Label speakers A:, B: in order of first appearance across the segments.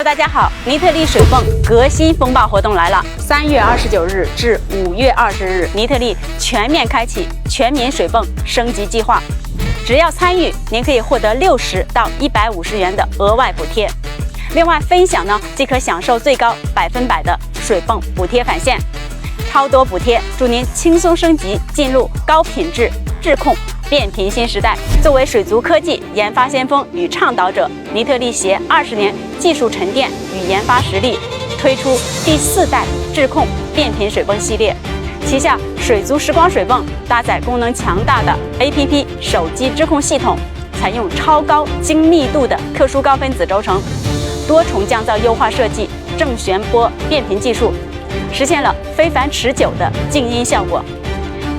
A: 大家好，尼特利水泵革新风暴活动来了！3月29日至5月20日，尼特利全面开启全民水泵升级计划。只要参与，您可以获得60到150元的额外补贴。另外，分享呢即可享受最高100%的水泵补贴返现，超多补贴，祝您轻松升级，进入高品质质控变频新时代。作为水族科技研发先锋与倡导者，尼特利携20年技术沉淀与研发实力，推出第4代质控变频水泵系列。旗下水族时光水泵搭载功能强大的 APP 手机质控系统，采用超高精密度的特殊高分子轴承，多重降噪优化设计，正弦波变频技术，实现了非凡持久的静音效果，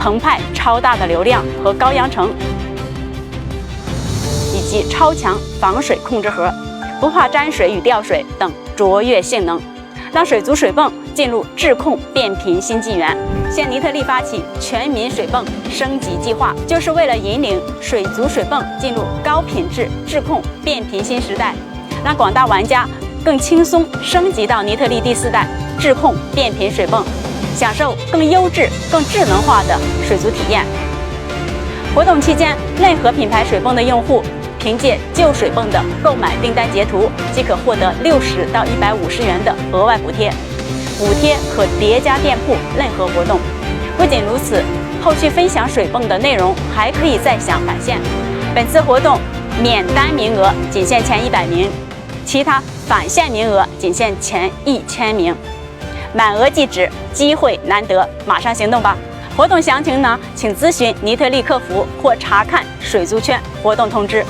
A: 澎湃超大的流量和高扬程，以及超强防水控制盒，不怕沾水与掉水等卓越性能，让水族水泵进入质控变频新纪元。现尼特利发起全民水泵升级计划，就是为了引领水族水泵进入高品质质控变频新时代，让广大玩家更轻松升级到尼特利第4代质控变频水泵，享受更优质、更智能化的水族体验。活动期间，任何品牌水泵的用户凭借旧水泵的购买订单截图，即可获得60到150元的额外补贴。补贴可叠加店铺任何活动。不仅如此，后续分享水泵的内容还可以再享返现。本次活动免单名额仅限前100名，其他返现名额仅限前1000名。满额即止，机会难得，马上行动吧！活动详情呢，请咨询尼特利客服或查看水族圈活动通知。